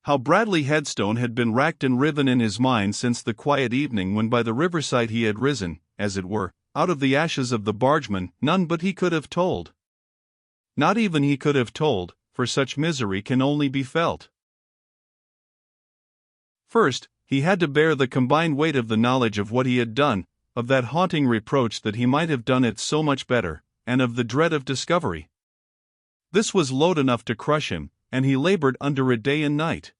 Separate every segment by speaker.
Speaker 1: How Bradley Headstone had been racked and riven in his mind since the quiet evening when by the riverside he had risen, as it were, out of the ashes of the bargeman, none but he could have told. Not even he could have told, for such misery can only be felt. First, he had to bear the combined weight of the knowledge of what he had done, of that haunting reproach that he might have done it so much better, and of the dread of discovery. This was load enough to crush him, and he labored under it day and night.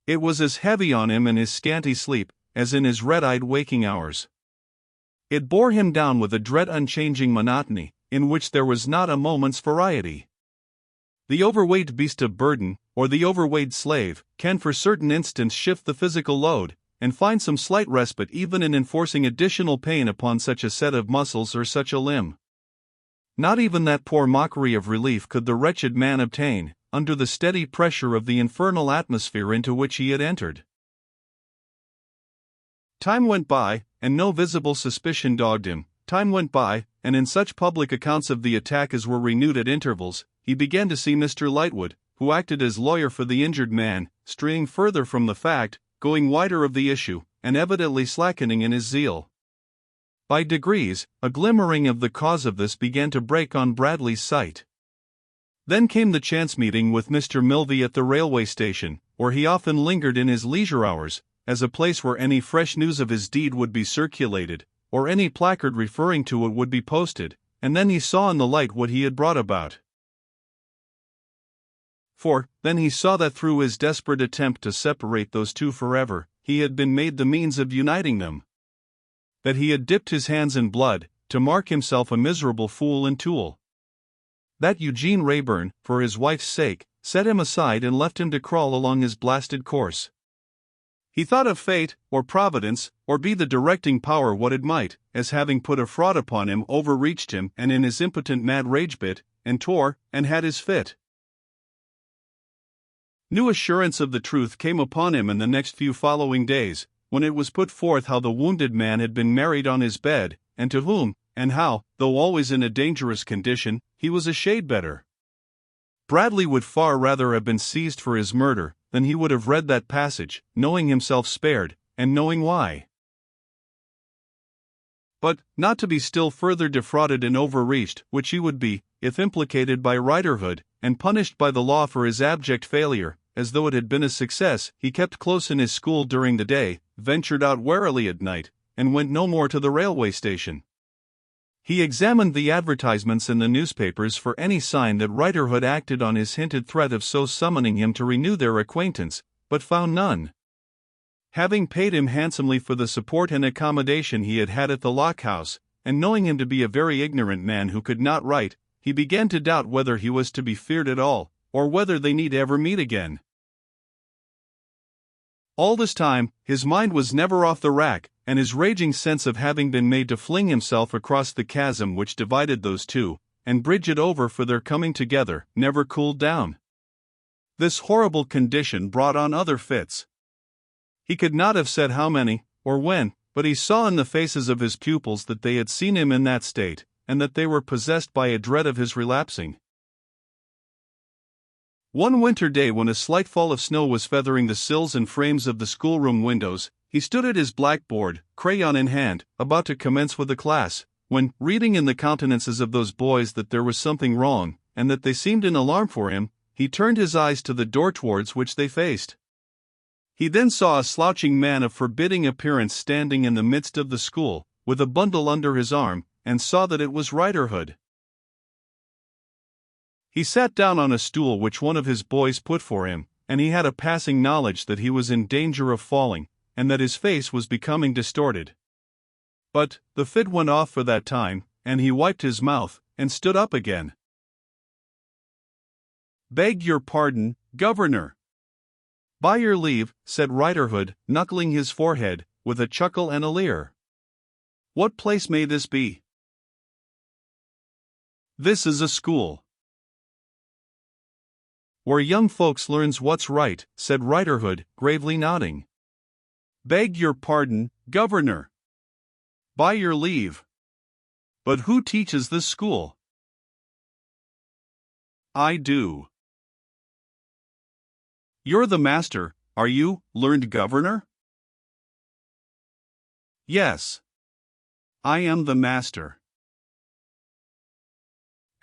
Speaker 1: It was as heavy on him in his scanty sleep as in his red-eyed waking hours. It bore him down with a dread unchanging monotony, in which there was not a moment's variety. The overweight beast of burden, or the overweight slave, can for certain instants shift the physical load, and find some slight respite even in enforcing additional pain upon such a set of muscles or such a limb. Not even that poor mockery of relief could the wretched man obtain, under the steady pressure of the infernal atmosphere into which he had entered. Time went by, and no visible suspicion dogged him. Time went by, and in such public accounts of the attack as were renewed at intervals, he began to see Mr. Lightwood, who acted as lawyer for the injured man, straying further from the fact, going wider of the issue, and evidently slackening in his zeal. By degrees, a glimmering of the cause of this began to break on Bradley's sight. Then came the chance meeting with Mr. Milvey at the railway station, where he often lingered in his leisure hours, as a place where any fresh news of his deed would be circulated, or any placard referring to it would be posted, and then he saw in the light what he had brought about. For, then he saw that through his desperate attempt to separate those two forever, he had been made the means of uniting them. That he had dipped his hands in blood, to mark himself a miserable fool and tool. That Eugene Wrayburn, for his wife's sake, set him aside and left him to crawl along his blasted course. He thought of fate, or providence, or be the directing power what it might, as having put a fraud upon him overreached him and in his impotent mad rage bit, and tore, and had his fit. New assurance of the truth came upon him in the next few following days, when it was put forth how the wounded man had been married on his bed, and to whom, and how, though always in a dangerous condition, he was a shade better. Bradley would far rather have been seized for his murder than he would have read that passage, knowing himself spared, and knowing why. But, not to be still further defrauded and overreached, which he would be, if implicated by writerhood, and punished by the law for his abject failure, as though it had been a success, he kept close in his school during the day, ventured out warily at night, and went no more to the railway station. He examined the advertisements in the newspapers for any sign that writerhood acted on his hinted threat of so summoning him to renew their acquaintance, but found none. Having paid him handsomely for the support and accommodation he had had at the Lock House, and knowing him to be a very ignorant man who could not write, he began to doubt whether he was to be feared at all, or whether they need ever meet again. All this time, his mind was never off the rack, and his raging sense of having been made to fling himself across the chasm which divided those two, and bridge it over for their coming together, never cooled down. This horrible condition brought on other fits. He could not have said how many, or when, but he saw in the faces of his pupils that they had seen him in that state, and that they were possessed by a dread of his relapsing. One winter day when a slight fall of snow was feathering the sills and frames of the schoolroom windows, he stood at his blackboard, crayon in hand, about to commence with the class, when, reading in the countenances of those boys that there was something wrong, and that they seemed in alarm for him, he turned his eyes to the door towards which they faced. He then saw a slouching man of forbidding appearance standing in the midst of the school, with a bundle under his arm, and saw that it was Writerhood. He sat down on a stool which one of his boys put for him, and he had a passing knowledge that he was in danger of falling, and that his face was becoming distorted. But, the fit went off for that time, and he wiped his mouth, and stood up again. "Beg your pardon, Governor." "By your leave," said Writerhood, knuckling his forehead, with a chuckle and a leer. "What place may this be?" "This is a school." "Where young folks learns what's right," said Writerhood, gravely nodding. "Beg your pardon, Governor." "By your leave." "But who teaches this school?" "I do." You're the master, are you, learned governor? Yes. I am the master.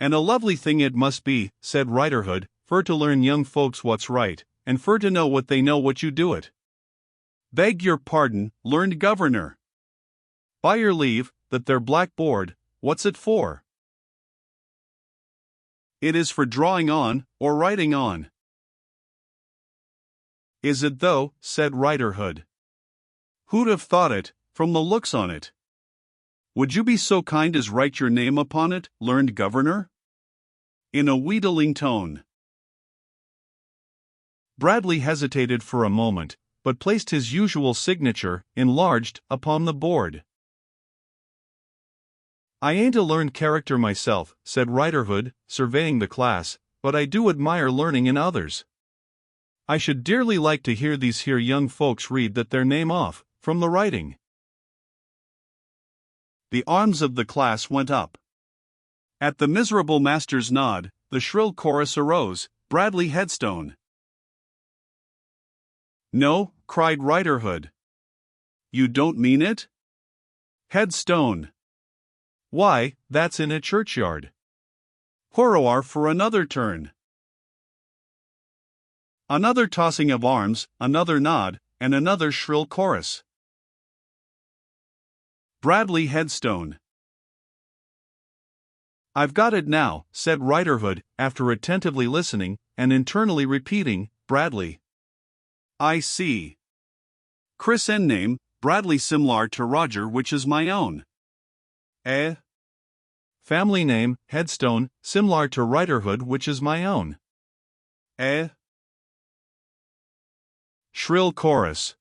Speaker 1: And a lovely thing it must be, said Riderhood, fur to learn young folks what's right, and fur to know what they know what you do it. Beg your pardon, learned governor. By your leave, that there blackboard, what's it for? It is for drawing on, or writing on. Is it though, said Riderhood. Who'd have thought it, from the looks on it? Would you be so kind as write your name upon it, learned governor? In a wheedling tone. Bradley hesitated for a moment, but placed his usual signature, enlarged, upon the board. I ain't a learned character myself, said Riderhood, surveying the class, but I do admire learning in others. I should dearly like to hear these here young folks read that their name off, from the writing. The arms of the class went up. At the miserable master's nod, the shrill chorus arose, Bradley Headstone. No, cried Riderhood. You don't mean it? Headstone. Why, that's in a churchyard. Horror for another turn. Another tossing of arms, another nod, and another shrill chorus. Bradley Headstone. I've got it now, said Riderhood, after attentively listening, and internally repeating, Bradley. I see. Chris N name, Bradley similar to Roger which is my own. Family name, Headstone, similar to Riderhood which is my own. Shrill chorus.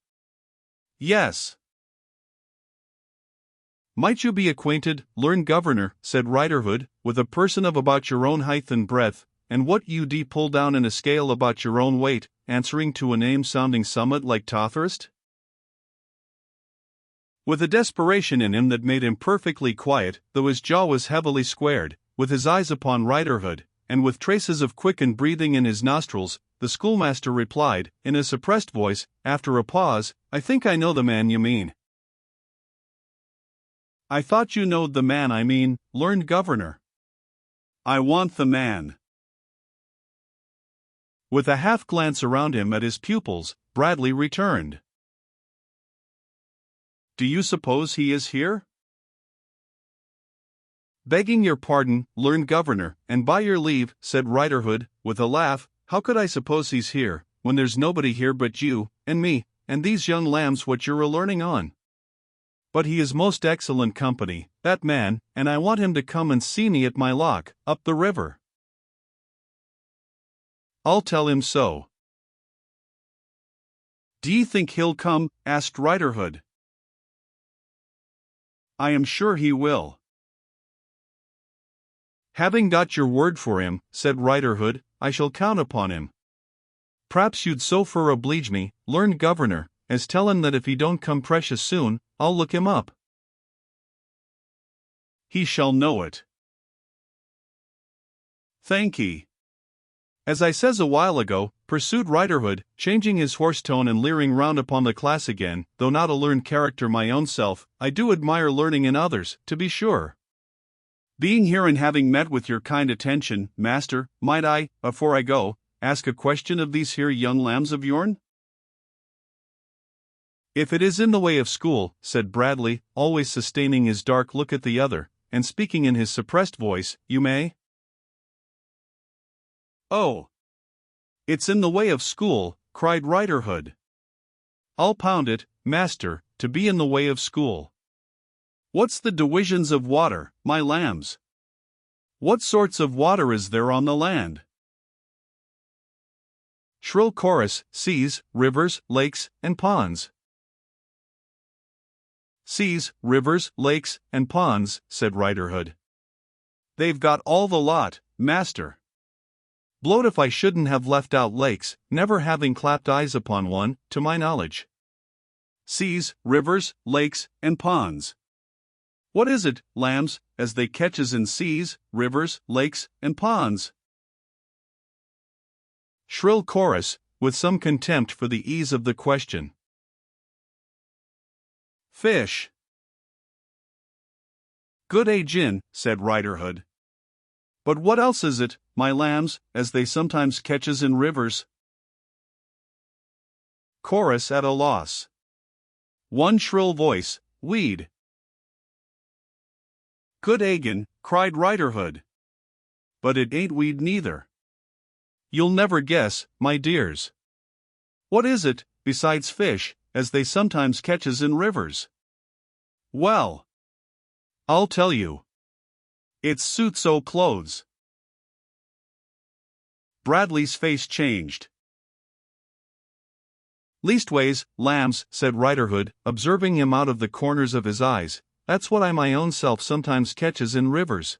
Speaker 1: Yes. Might you be acquainted, learned governor, said Riderhood, with a person of about your own height and breadth, and what you'd pull down in a scale about your own weight, answering to a name sounding somewhat like Tothurst? With a desperation in him that made him perfectly quiet, though his jaw was heavily squared, with his eyes upon Riderhood, and with traces of quickened breathing in his nostrils, the schoolmaster replied, in a suppressed voice, after a pause, I think I know the man you mean. I thought you knowed the man I mean, learned governor. I want the man. With a half glance around him at his pupils, Bradley returned. Do you suppose he is here? Begging your pardon, learned governor, and by your leave, said Riderhood, with a laugh, how could I suppose he's here, when there's nobody here but you, and me, and these young lambs what you're a-learning on? But he is most excellent company, that man, and I want him to come and see me at my lock, up the river. I'll tell him so. D'ye think he'll come? Asked Riderhood. I am sure he will. Having got your word for him, said Riderhood, I shall count upon him. P'raps you'd so fur oblige me, learned governor, as tell him that if he don't come precious soon, I'll look him up. He shall know it. Thank ye. As I says a while ago, pursued Riderhood, changing his hoarse tone and leering round upon the class again, though not a learned character my own self, I do admire learning in others, to be sure. Being here and having met with your kind attention, master, might I, afore I go, ask a question of these here young lambs of yourn? If it is in the way of school, said Bradley, always sustaining his dark look at the other, and speaking in his suppressed voice, you may. Oh! It's in the way of school, cried Riderhood. I'll pound it, master, to be in the way of school. What's the divisions of water, my lambs? What sorts of water is there on the land? Shrill chorus, seas, rivers, lakes, and ponds. Seas, rivers, lakes, and ponds, said Riderhood. They've got all the lot, master. Blowed if I shouldn't have left out lakes, never having clapped eyes upon one, to my knowledge. Seas, rivers, lakes, and ponds. What is it, lambs, as they catches in seas, rivers, lakes, and ponds? Shrill chorus, with some contempt for the ease of the question. Fish. Good gin, said Riderhood. But what else is it, my lambs, as they sometimes catches in rivers? Chorus at a loss. One shrill voice, weed. Good agin, cried Riderhood. But it ain't weed neither. You'll never guess, my dears. What is it, besides fish, as they sometimes catches in rivers? Well, I'll tell you. It's suits-o clothes. Bradley's face changed. Leastways, lambs, said Riderhood, observing him out of the corners of his eyes, that's what I my own self sometimes catches in rivers.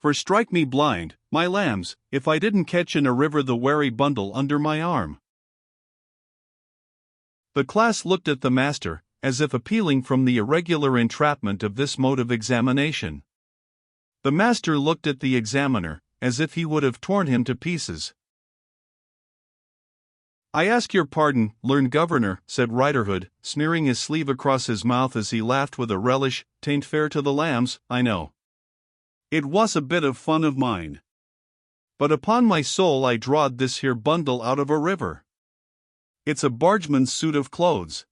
Speaker 1: For strike me blind, my lambs, if I didn't catch in a river the wary bundle under my arm. The class looked at the master, as if appealing from the irregular entrapment of this mode of examination. The master looked at the examiner, as if he would have torn him to pieces. I ask your pardon, learned governor, said Riderhood, smearing his sleeve across his mouth as he laughed with a relish, "'Tain't fair to the lambs, I know. It was a bit of fun of mine. But upon my soul I drawed this here bundle out of a river. It's a bargeman's suit of clothes.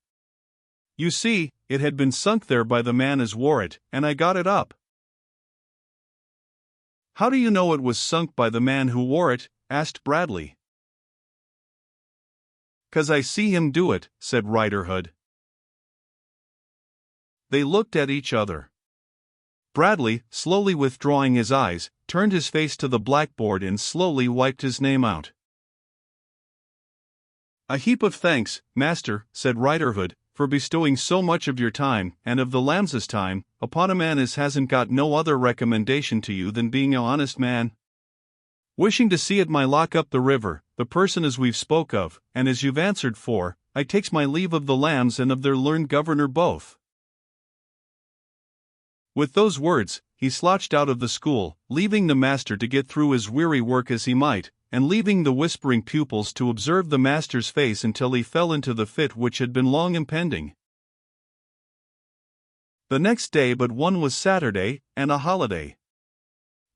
Speaker 1: You see, it had been sunk there by the man as wore it, and I got it up." How do you know it was sunk by the man who wore it? Asked Bradley. "'Cause I see him do it," said Riderhood. They looked at each other. Bradley, slowly withdrawing his eyes, turned his face to the blackboard and slowly wiped his name out. "A heap of thanks, master," said Riderhood, "for bestowing so much of your time, and of the lambs' time, upon a man as hasn't got no other recommendation to you than being a honest man. Wishing to see it my lock up the river, the person as we've spoke of, and as you've answered for, I takes my leave of the lambs and of their learned governor both." With those words, he slouched out of the school, leaving the master to get through his weary work as he might, and leaving the whispering pupils to observe the master's face until he fell into the fit which had been long impending. The next day but one was Saturday, and a holiday.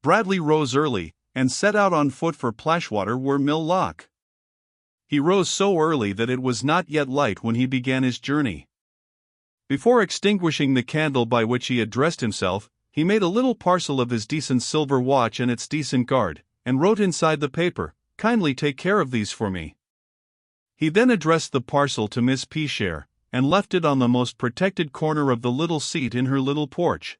Speaker 1: Bradley rose early, and set out on foot for Plashwater where Mill Lock. He rose so early that it was not yet light when he began his journey. Before extinguishing the candle by which he had dressed himself, he made a little parcel of his decent silver watch and its decent guard, and wrote inside the paper, "Kindly take care of these for me." He then addressed the parcel to Miss Peashare, and left it on the most protected corner of the little seat in her little porch.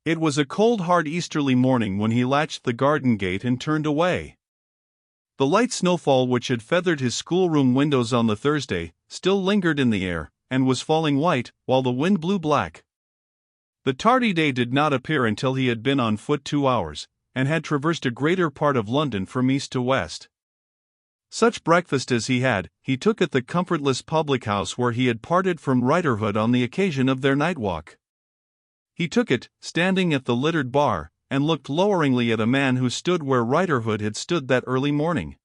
Speaker 1: It was a cold hard easterly morning when he latched the garden gate and turned away. The light snowfall which had feathered his schoolroom windows on the Thursday still lingered in the air, and was falling white, while the wind blew black. The tardy day did not appear until he had been on foot 2 hours, and had traversed a greater part of London from east to west. Such breakfast as he had, he took at the comfortless public-house where he had parted from Riderhood on the occasion of their night walk. He took it, standing at the littered bar, and looked loweringly at a man who stood where Riderhood had stood that early morning.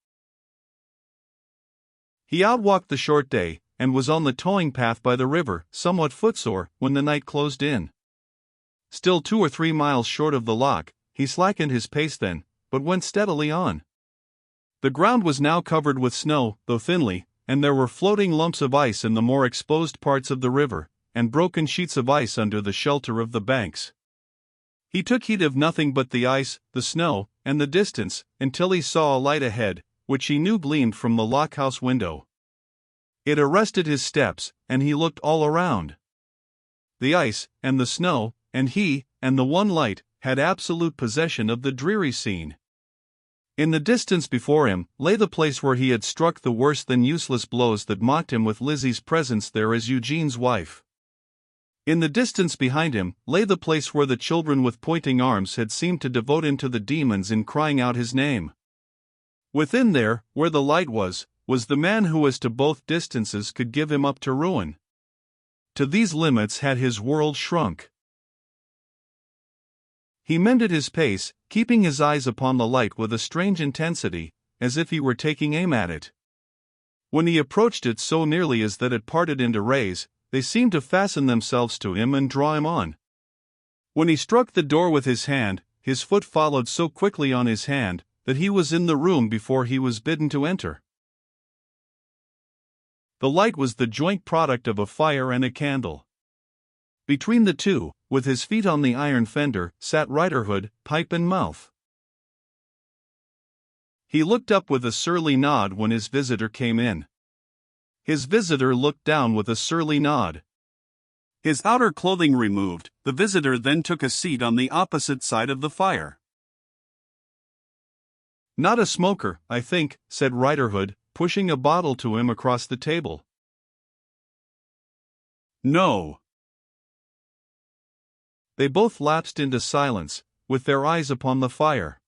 Speaker 1: He outwalked the short day, and was on the towing path by the river, somewhat footsore, when the night closed in. Still 2 or 3 miles short of the lock, he slackened his pace then, but went steadily on. The ground was now covered with snow, though thinly, and there were floating lumps of ice in the more exposed parts of the river, and broken sheets of ice under the shelter of the banks. He took heed of nothing but the ice, the snow, and the distance, until he saw a light ahead, which he knew gleamed from the lockhouse window. It arrested his steps, and he looked all around. The ice, and the snow, and he, and the one light, had absolute possession of the dreary scene. In the distance before him lay the place where he had struck the worse than useless blows that mocked him with Lizzie's presence there as Eugene's wife. In the distance behind him lay the place where the children with pointing arms had seemed to devote him to the demons in crying out his name. Within there, where the light was the man who as to both distances could give him up to ruin. To these limits had his world shrunk. He mended his pace, keeping his eyes upon the light with a strange intensity, as if he were taking aim at it. When he approached it so nearly as that it parted into rays, they seemed to fasten themselves to him and draw him on. When he struck the door with his hand, his foot followed so quickly on his hand that he was in the room before he was bidden to enter. The light was the joint product of a fire and a candle. Between the two, with his feet on the iron fender, sat Riderhood, pipe in mouth. He looked up with a surly nod when his visitor came in. His visitor looked down with a surly nod. His outer clothing removed, the visitor then took a seat on the opposite side of the fire. "Not a smoker, I think," said Riderhood, pushing a bottle to him across the table. "No." They both lapsed into silence, with their eyes upon the fire.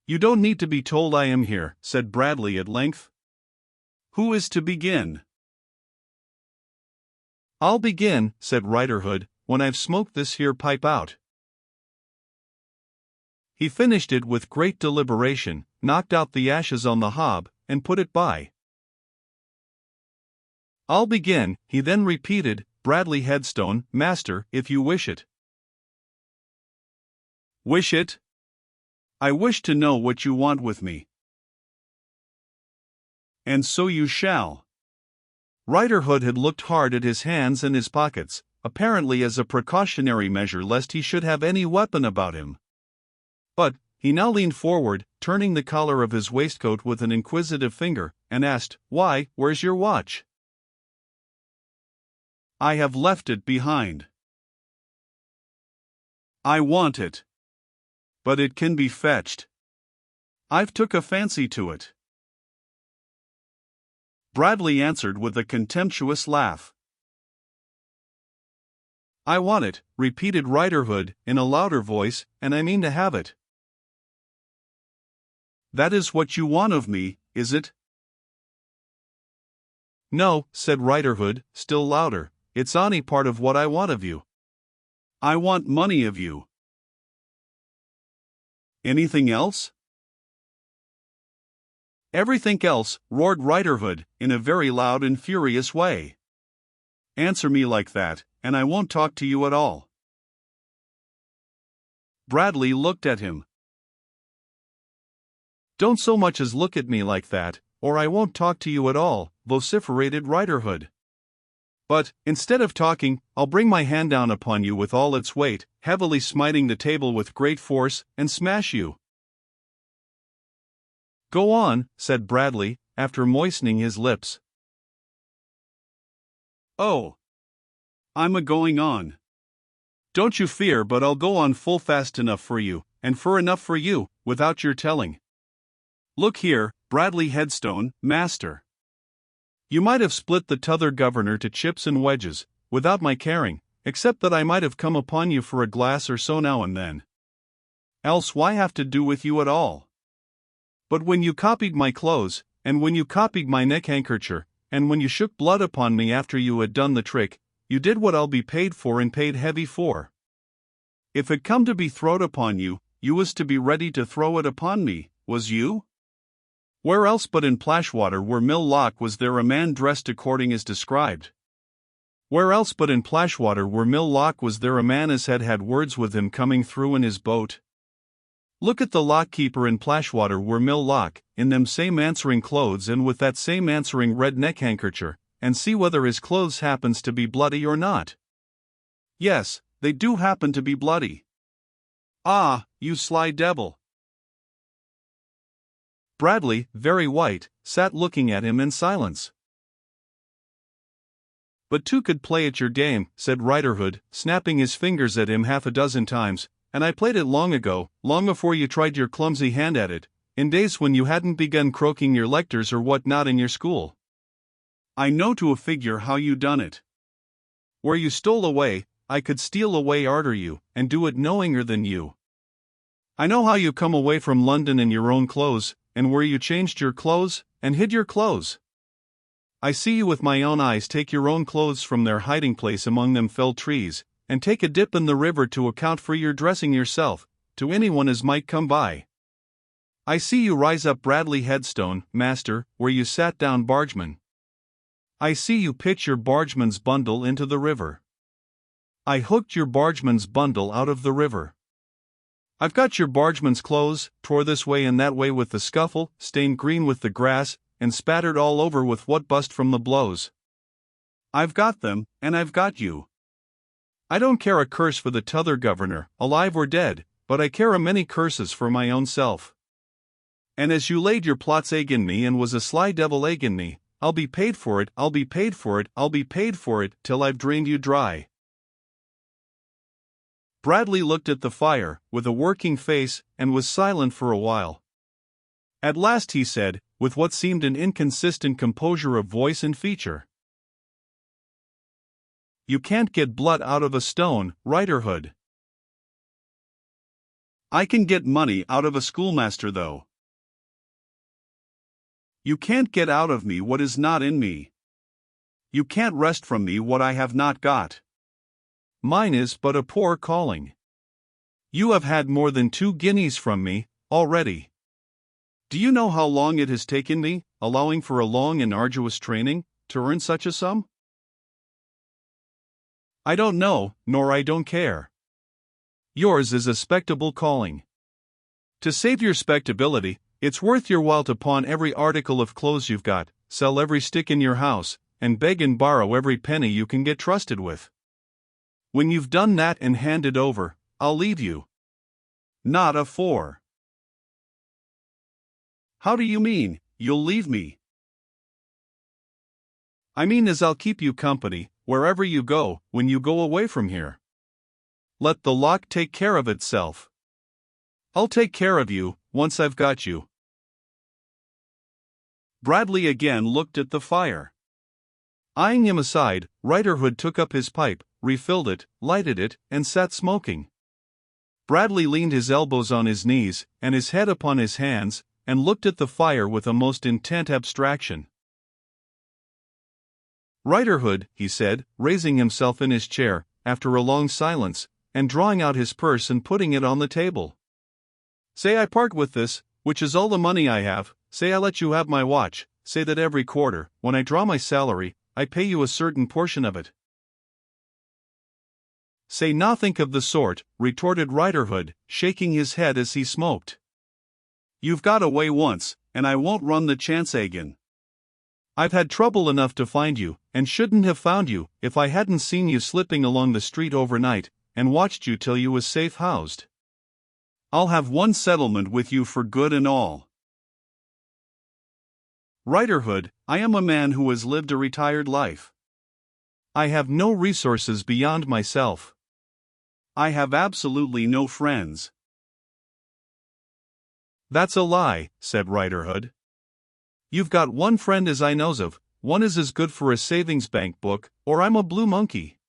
Speaker 1: "You don't need to be told I am here," said Bradley at length. "Who is to begin?" "I'll begin," said Riderhood, "when I've smoked this here pipe out." He finished it with great deliberation, knocked out the ashes on the hob, and put it by. "I'll begin," he then repeated, "Bradley Headstone, master, if you wish it." "Wish it? I wish to know what you want with me." "And so you shall." Riderhood had looked hard at his hands and his pockets, apparently as a precautionary measure lest he should have any weapon about him. But he now leaned forward, turning the collar of his waistcoat with an inquisitive finger, and asked, "Why, where's your watch?" "I have left it behind." "I want it. But it can be fetched. I've took a fancy to it." Bradley answered with a contemptuous laugh. "I want it," repeated Riderhood, in a louder voice, "and I mean to have it." "That is what you want of me, is it?" "No," said Riderhood, still louder, "it's ony part of what I want of you." "I want money of you." "Anything else?" "Everything else," roared Riderhood, in a very loud and furious way. "Answer me like that, and I won't talk to you at all." Bradley looked at him. "Don't so much as look at me like that, or I won't talk to you at all," vociferated Riderhood. "But, instead of talking, I'll bring my hand down upon you with all its weight, heavily smiting the table with great force, and smash you." "Go on," said Bradley, after moistening his lips. "Oh, I'm a-going on. Don't you fear but I'll go on full fast enough for you, and fur enough for you, without your telling. Look here, Bradley Headstone, master. You might have split the t'other governor to chips and wedges, without my caring, except that I might have come upon you for a glass or so now and then. Else why have to do with you at all? But when you copied my clothes, and when you copied my neck-handkercher, and when you shook blood upon me after you had done the trick, you did what I'll be paid for and paid heavy for. If it come to be throwed upon you, you was to be ready to throw it upon me, was you? Where else but in Plashwater where Mill Lock was there a man dressed according as described? Where else but in Plashwater where Mill Lock was there a man as had had words with him coming through in his boat? Look at the lock-keeper in Plashwater where Mill Lock, in them same answering clothes and with that same answering red neck-handkercher, and see whether his clothes happens to be bloody or not. Yes, they do happen to be bloody. Ah, you sly devil." Bradley, very white, sat looking at him in silence. "But two could play at your game," said Riderhood, snapping his fingers at him half a dozen times, "and I played it long ago, long before you tried your clumsy hand at it, in days when you hadn't begun croaking your lectors or what not in your school. I know to a figure how you done it. Where you stole away, I could steal away arter you, and do it knowingar than you. I know how you come away from London in your own clothes, and where you changed your clothes, and hid your clothes. I see you with my own eyes take your own clothes from their hiding place among them fell trees, and take a dip in the river to account for your dressing yourself, to anyone as might come by. I see you rise up Bradley headstone, master, where you sat down bargeman. I see you pitch your bargeman's bundle into the river. I hooked your bargeman's bundle out of the river. I've got your bargeman's clothes, tore this way and that way with the scuffle, stained green with the grass, and spattered all over with what bust from the blows. I've got them, and I've got you. I don't care a curse for the t'other governor, alive or dead, but I care a many curses for my own self. And as you laid your plots agin me and was a sly devil agin me, I'll be paid for it, I'll be paid for it, I'll be paid for it, till I've drained you dry. Bradley looked at the fire, with a working face, and was silent for a while. At last he said, with what seemed an inconsistent composure of voice and feature, "You can't get blood out of a stone, Riderhood." "I can get money out of a schoolmaster though." "You can't get out of me what is not in me. You can't wrest from me what I have not got. Mine is but a poor calling. You have had more than 2 guineas from me, already. Do you know how long it has taken me, allowing for a long and arduous training, to earn such a sum?" "I don't know, nor I don't care. Yours is a spectable calling. To save your spectability, it's worth your while to pawn every article of clothes you've got, sell every stick in your house, and beg and borrow every penny you can get trusted with. When you've done that and handed over, I'll leave you. Not a 4. "How do you mean, you'll leave me?" "I mean as I'll keep you company, wherever you go, when you go away from here. Let the lock take care of itself. I'll take care of you, once I've got you." Bradley again looked at the fire. Eyeing him aside, Riderhood took up his pipe, refilled it, lighted it, and sat smoking. Bradley leaned his elbows on his knees, and his head upon his hands, and looked at the fire with a most intent abstraction. "Riderhood," he said, raising himself in his chair, after a long silence, and drawing out his purse and putting it on the table. "Say I part with this, which is all the money I have, say I let you have my watch, say that every quarter, when I draw my salary, I pay you a certain portion of it." "Say nothing of the sort," retorted Riderhood, shaking his head as he smoked. "You've got away once, and I won't run the chance again. I've had trouble enough to find you, and shouldn't have found you, if I hadn't seen you slipping along the street overnight, and watched you till you was safe housed. I'll have one settlement with you for good and all. Riderhood, I am a man who has lived a retired life. I have no resources beyond myself. I have absolutely no friends." "That's a lie," said Riderhood. "You've got one friend as I knows of, one is as good for a savings bank book, or I'm a blue monkey."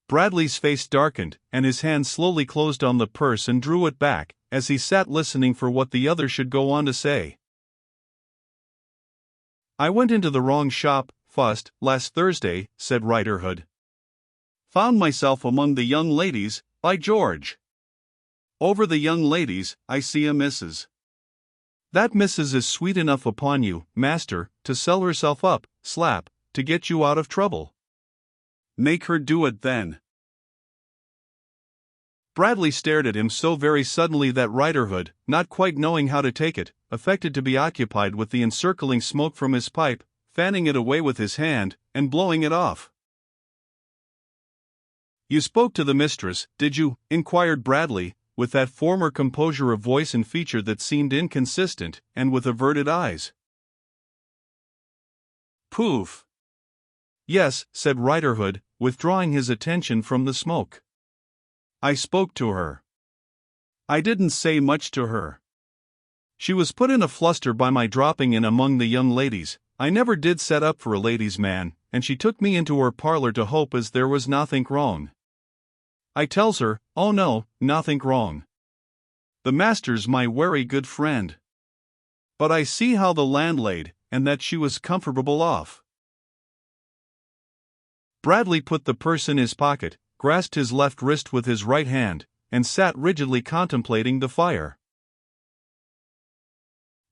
Speaker 1: Bradley's face darkened, and his hand slowly closed on the purse and drew it back, as he sat listening for what the other should go on to say. "I went into the wrong shop, fust, last Thursday," said Riderhood. "Found myself among the young ladies, by George. Over the young ladies, I see a missus. That missus is sweet enough upon you, master, to sell herself up, slap, to get you out of trouble. Make her do it then." Bradley stared at him so very suddenly that Riderhood, not quite knowing how to take it, affected to be occupied with the encircling smoke from his pipe, fanning it away with his hand, and blowing it off. "You spoke to the mistress, did you?" inquired Bradley, with that former composure of voice and feature that seemed inconsistent, and with averted eyes. "Poof!" "Yes," said Riderhood, withdrawing his attention from the smoke. "I spoke to her. I didn't say much to her. She was put in a fluster by my dropping in among the young ladies. I never did set up for a ladies' man, and she took me into her parlor to hope as there was nothink wrong. I tells her, oh no, nothink wrong. The master's my werry good friend. But I see how the land laid, and that she was comfortable off." Bradley put the purse in his pocket, grasped his left wrist with his right hand, and sat rigidly contemplating the fire.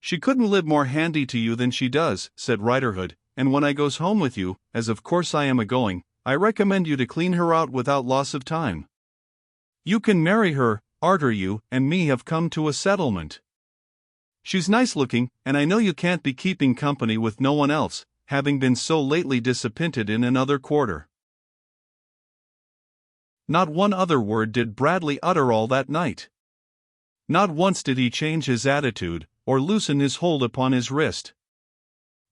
Speaker 1: "She couldn't live more handy to you than she does," said Riderhood, "and when I goes home with you, as of course I am a-going, I recommend you to clean her out without loss of time. You can marry her, arter you and me have come to a settlement. She's nice looking, and I know you can't be keeping company with no one else, having been so lately disappointed in another quarter." Not one other word did Bradley utter all that night. Not once did he change his attitude, or loosen his hold upon his wrist.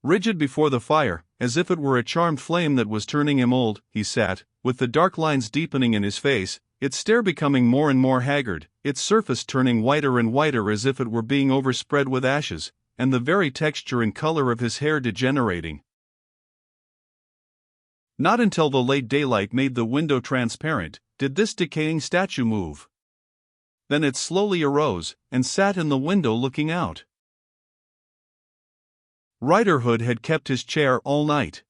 Speaker 1: Rigid before the fire, as if it were a charmed flame that was turning him old, he sat, with the dark lines deepening in his face, its stare becoming more and more haggard, its surface turning whiter and whiter as if it were being overspread with ashes, and the very texture and color of his hair degenerating. Not until the late daylight made the window transparent did this decaying statue move. Then it slowly arose, and sat in the window looking out. Riderhood had kept his chair all night.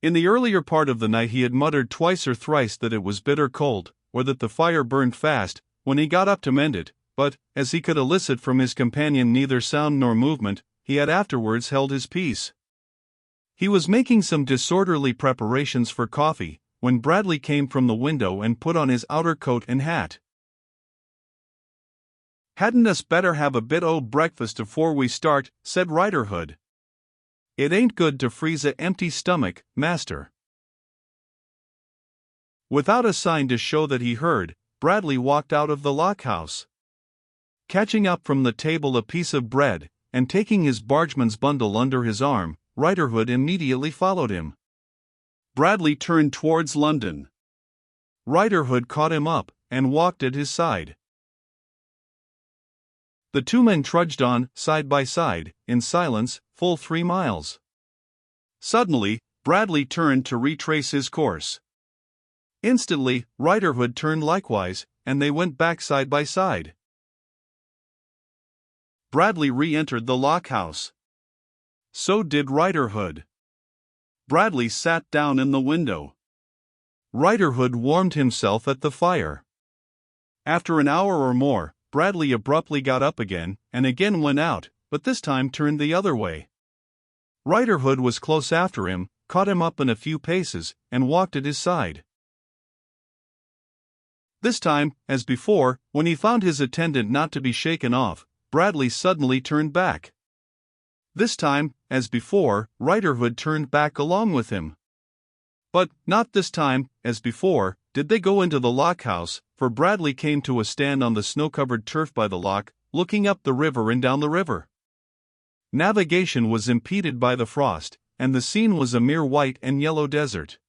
Speaker 1: In the earlier part of the night he had muttered twice or thrice that it was bitter cold, or that the fire burned fast, when he got up to mend it, but, as he could elicit from his companion neither sound nor movement, he had afterwards held his peace. He was making some disorderly preparations for coffee, when Bradley came from the window and put on his outer coat and hat. "Hadn't us better have a bit o' breakfast afore we start?" said Riderhood. "It ain't good to freeze a empty stomach, master." Without a sign to show that he heard, Bradley walked out of the lockhouse. Catching up from the table a piece of bread, and taking his bargeman's bundle under his arm, Riderhood immediately followed him. Bradley turned towards London. Riderhood caught him up, and walked at his side. The two men trudged on, side by side, in silence, full 3 miles. Suddenly, Bradley turned to retrace his course. Instantly, Riderhood turned likewise, and they went back side by side. Bradley re-entered the lockhouse. So did Riderhood. Bradley sat down in the window. Riderhood warmed himself at the fire. After an hour or more, Bradley abruptly got up again, and again went out, but this time turned the other way. Riderhood was close after him, caught him up in a few paces, and walked at his side. This time, as before, when he found his attendant not to be shaken off, Bradley suddenly turned back. This time, as before, Riderhood turned back along with him. But, not this time, as before, did they go into the lockhouse, for Bradley came to a stand on the snow-covered turf by the lock, looking up the river and down the river. Navigation was impeded by the frost, and the scene was a mere white and yellow desert.